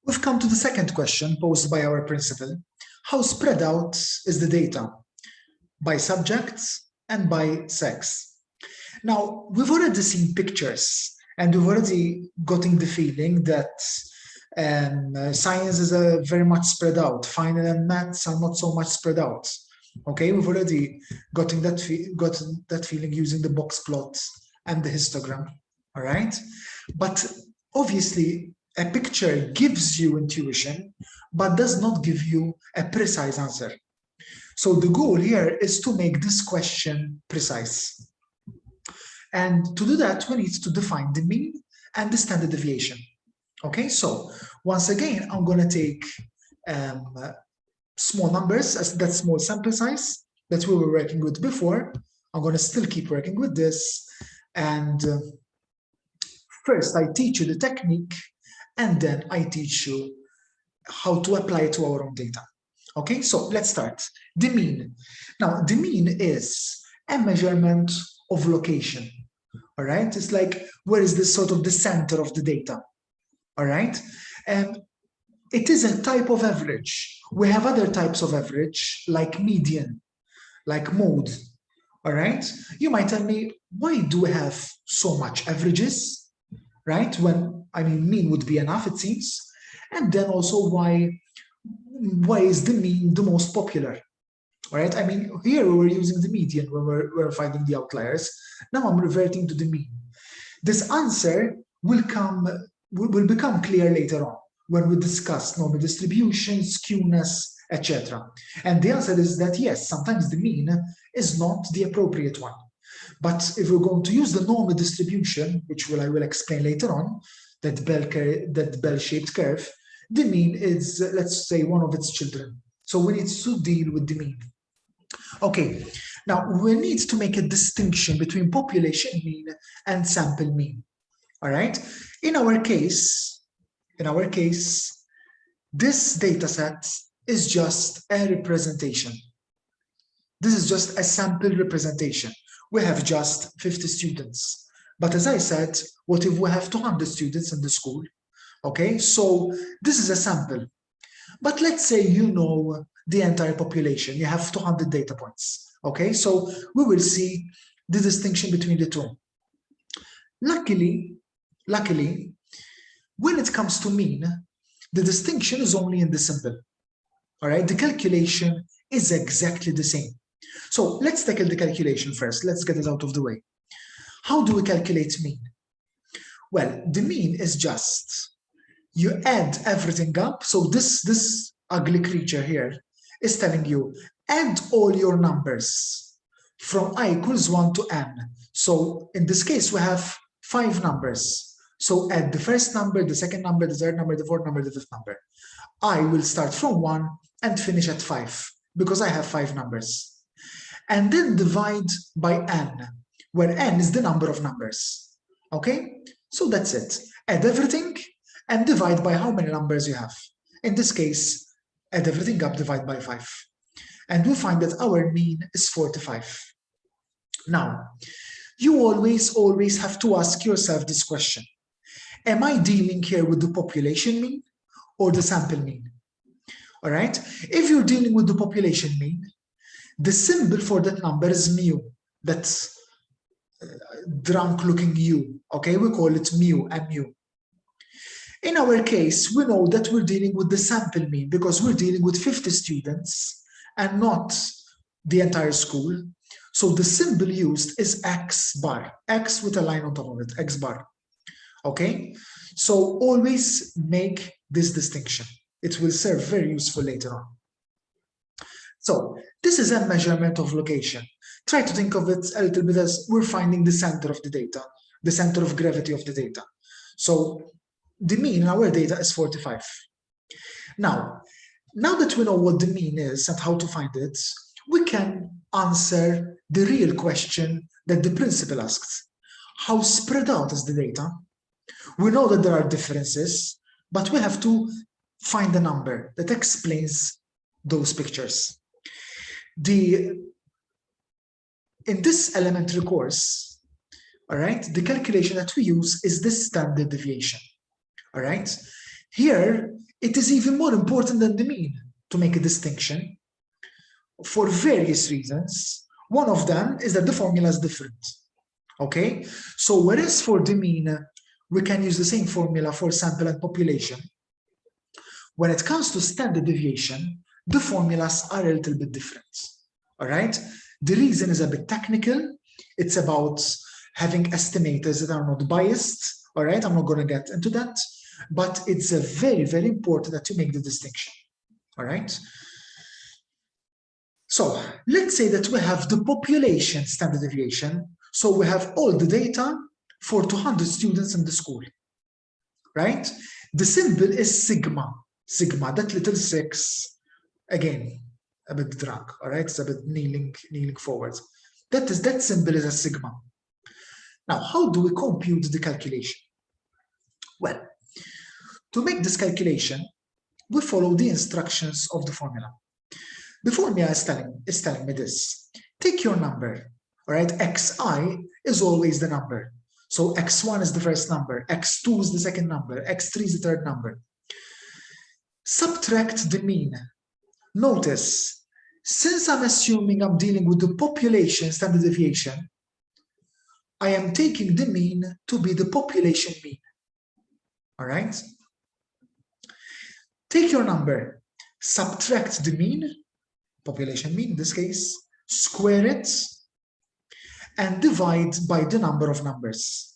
We've come to the second question posed by our principal. How spread out is the data by subjects and by sex? Now, we've already seen pictures and we've already gotten the feeling that science is very much spread out. Final and maths are not so much spread out. Okay, we've already gotten that feeling using the box plots and the histogram. All right, but obviously a picture gives you intuition, but does not give you a precise answer. So the goal here is to make this question precise. And to do that, we need to define the mean and the standard deviation. Okay, so once again, I'm going to take small numbers as that small sample size that we were working with before. I'm going to still keep working with this. And first, I teach you the technique, and then I teach you how to apply it to our own data. Okay, so let's start. The mean. Now, the mean is a measurement of location. All right, it's like where is the sort of the center of the data. All right, and it is a type of average. We have other types of average like median, like mode. All right, you might tell me, why do we have so much averages, right? When I mean mean would be enough, it seems. And then also why is the mean the most popular? All right, I mean, here we were using the median when we're finding the outliers. Now I'm reverting to the mean. This answer will become clear later on when we discuss normal distribution, skewness, etc. And the answer is that yes, sometimes the mean is not the appropriate one. But if we're going to use the normal distribution, which I will explain later on, that bell-shaped curve, the mean is, let's say, one of its children. So we need to deal with the mean. Okay, now we need to make a distinction between population mean and sample mean. All right, in our case, this data set is just a representation. This is just a sample representation. We have just 50 students. But as I said, what if we have 200 students in the school? Okay, so this is a sample. But let's say you know the entire population. You have 200 data points. Okay, so we will see the distinction between the two. Luckily, when it comes to mean, the distinction is only in the symbol. All right, the calculation is exactly the same. So let's tackle the calculation first. Let's get it out of the way. How do we calculate mean? Well, the mean is just you add everything up. So this ugly creature here is telling you add all your numbers from I equals 1 to n. So in this case, we have 5 numbers. So add the first number, the second number, the third number, the fourth number, the fifth number. I will start from 1 and finish at 5 because I have 5 numbers. And then divide by n, where n is the number of numbers. Okay, so that's it. Add everything and divide by how many numbers you have. In this case, add everything up, divide by 5. And we find that our mean is 45. Now, you always have to ask yourself this question. Am I dealing here with the population mean or the sample mean? All right, if you're dealing with the population mean, the symbol for that number is mu. That's drunk looking U. Okay, we call it mu, mu. In our case, we know that we're dealing with the sample mean because we're dealing with 50 students and not the entire school. So the symbol used is X bar, X with a line on top of it, X bar. Okay, so always make this distinction. It will serve very useful later on. So this is a measurement of location. Try to think of it a little bit as we're finding the center of the data, the center of gravity of the data. So the mean in our data is 45. Now that we know what the mean is and how to find it, we can answer the real question that the principal asked. How spread out is the data? We know that there are differences, but we have to find a number that explains those pictures. In this elementary course, all right, the calculation that we use is the standard deviation. All right, here it is even more important than the mean to make a distinction for various reasons. One of them is that the formula is different. Okay, so whereas for the mean, we can use the same formula for sample and population, when it comes to standard deviation, the formulas are a little bit different. All right, the reason is a bit technical. It's about having estimators that are not biased. All right, I'm not going to get into that, but it's a very, very important that you make the distinction. All right. So let's say that we have the population standard deviation. So we have all the data for 200 students in the school, right? The symbol is sigma. Sigma, that little 6, again, a bit drag, all right? It's a bit kneeling forward. That symbol is a sigma. Now, how do we compute the calculation? Well, to make this calculation, we follow the instructions of the formula. The formula is telling me this. Take your number, all right? Xi is always the number. So x1 is the first number, x2 is the second number, x3 is the third number. Subtract the mean. Notice, since I'm assuming I'm dealing with the population standard deviation, I am taking the mean to be the population mean, all right? Take your number, subtract the mean, population mean in this case, square it, and divide by the number of numbers.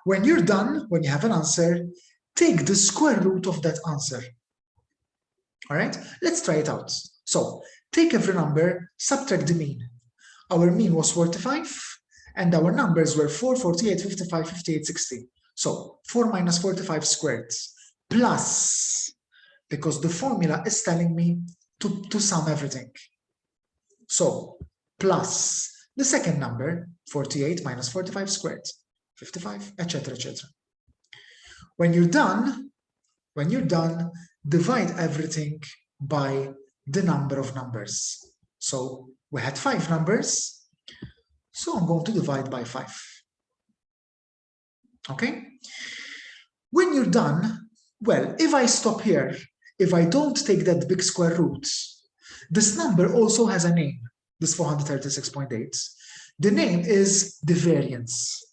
When you're done, when you have an answer, take the square root of that answer. All right, let's try it out. So take every number, subtract the mean. Our mean was 45, and our numbers were 4, 48, 55, 58, 60. So 4 minus 45 squared, plus, because the formula is telling me to sum everything. So plus the second number, 48 minus 45 squared, 55, etc., etc. When you're done, divide everything by the number of numbers. So we had 5 numbers, so I'm going to divide by 5. Okay? When you're done, well, if I stop here, if I don't take that big square root, this number also has a name, this 436.8. The name is the variance.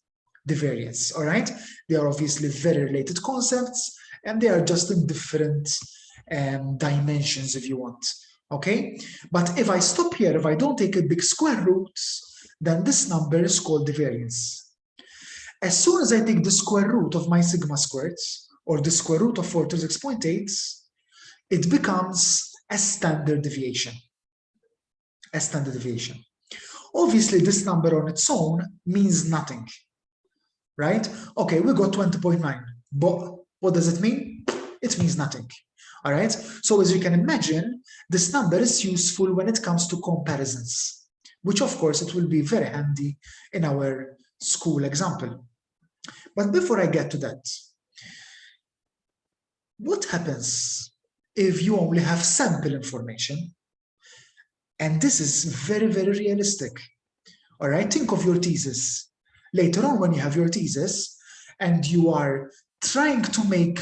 The variance, all right? They are obviously very related concepts, and they are just in different dimensions if you want, okay? But if I stop here, if I don't take a big square root, then this number is called the variance. As soon as I take the square root of my sigma squared, or the square root of 436.8, it becomes a standard deviation. A standard deviation. Obviously, this number on its own means nothing, right? Okay, we got 20.9, but what does it mean? It means nothing, all right? So as you can imagine, this number is useful when it comes to comparisons, which of course it will be very handy in our school example. But before I get to that, what happens if you only have sample information? And this is very, very realistic. All right, think of your thesis. Later on, when you have your thesis and you are trying to make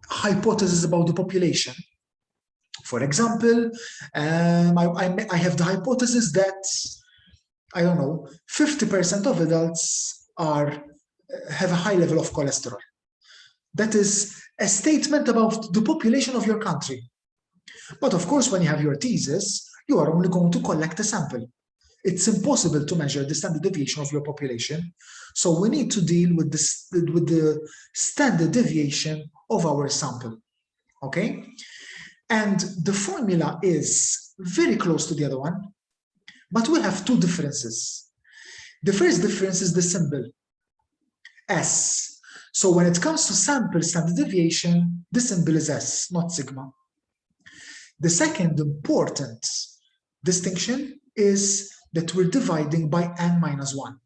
hypotheses about the population. For example, I have the hypothesis that, I don't know, 50% of adults have a high level of cholesterol. That is a statement about the population of your country. But of course, when you have your thesis, you are only going to collect a sample. It's impossible to measure the standard deviation of your population. So we need to deal with the standard deviation of our sample, okay? And the formula is very close to the other one, but we have 2 differences. The first difference is the symbol, S. So when it comes to sample standard deviation, the symbol is S, not sigma. The second important distinction is that we're dividing by n minus 1,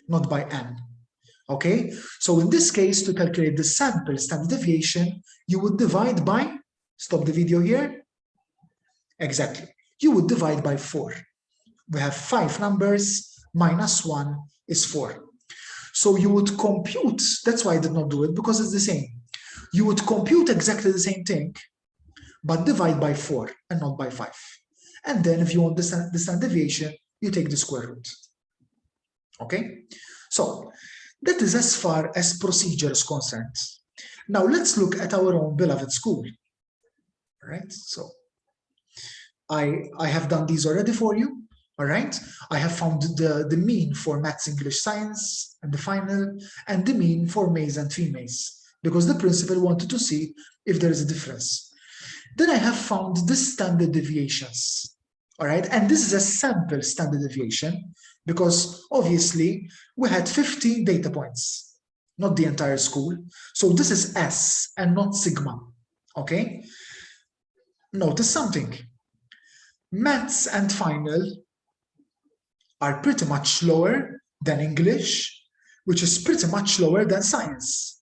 not by n, okay? So in this case, to calculate the sample standard deviation, you would divide by, stop the video here, exactly, you would divide by 4. We have 5 numbers, minus 1 is 4. So you would compute, that's why I did not do it, because it's the same. you would compute exactly the same thing, but divide by 4 and not by 5. And then if you want the standard deviation, you take the square root. Okay? So that is as far as procedure is concerned. Now let's look at our own beloved school. All right? So I have done these already for you. All right? I have found the mean for maths, English, science, and the final, and the mean for males and females, because the principal wanted to see if there is a difference. Then I have found the standard deviations. All right? And this is a sample standard deviation, because obviously we had 15 data points, not the entire school. So this is S and not sigma. Okay? Notice something. Maths and final are pretty much lower than English, which is pretty much lower than science.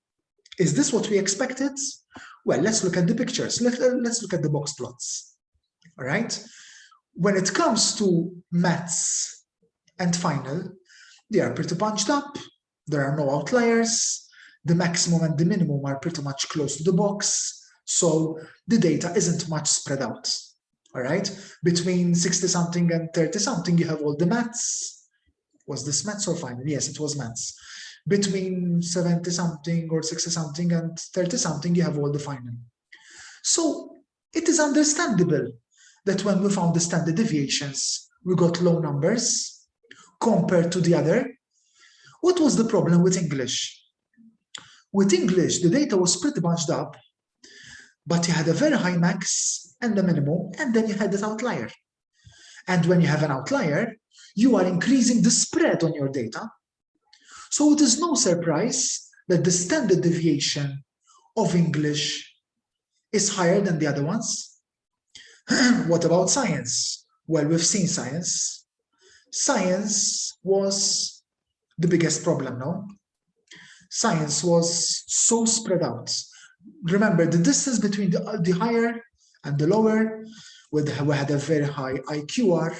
Is this what we expected? Well, let's look at the pictures. Let's look at the box plots. All right? When it comes to maths and final, they are pretty bunched up. There are no outliers. The maximum and the minimum are pretty much close to the box. So the data isn't much spread out. All right? Between 60-something and 30-something, you have all the maths. Was this maths or final? Yes, it was maths. Between 70-something or 60-something and 30-something, you have all the final. So it is understandable that when we found the standard deviations, we got low numbers compared to the other. What was the problem with English? With English, the data was pretty bunched up, but you had a very high max and the minimum, and then you had this outlier. And when you have an outlier, you are increasing the spread on your data. So it is no surprise that the standard deviation of English is higher than the other ones. What about science? Well, we've seen science. Science was the biggest problem, no? Science was so spread out. Remember, the distance between the higher and the lower, we had a very high IQR.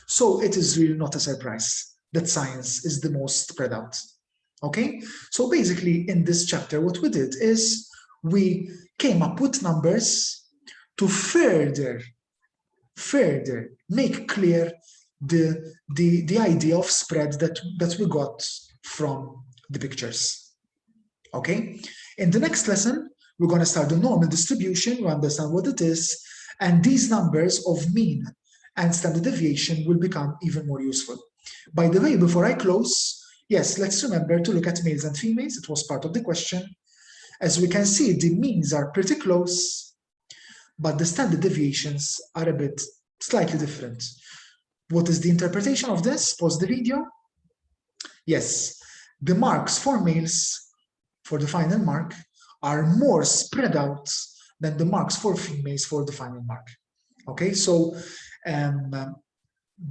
So it is really not a surprise that science is the most spread out. Okay? So basically, in this chapter, what we did is we came up with numbers to further make clear the idea of spread that we got from the pictures. Okay? In the next lesson, we're going to start the normal distribution, we understand what it is, and these numbers of mean and standard deviation will become even more useful. By the way, before I close, yes, let's remember to look at males and females. It was part of the question. As we can see, the means are pretty close, but the standard deviations are a bit slightly different. What is the interpretation of this? Pause the video. Yes, the marks for males, for the final mark, are more spread out than the marks for females for the final mark. Okay, so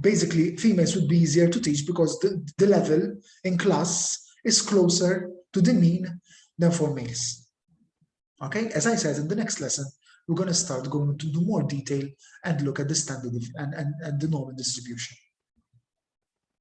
basically females would be easier to teach because the level in class is closer to the mean than for males. Okay, as I said, in the next lesson, we're going to start going into more detail and look at the standard and the normal distribution.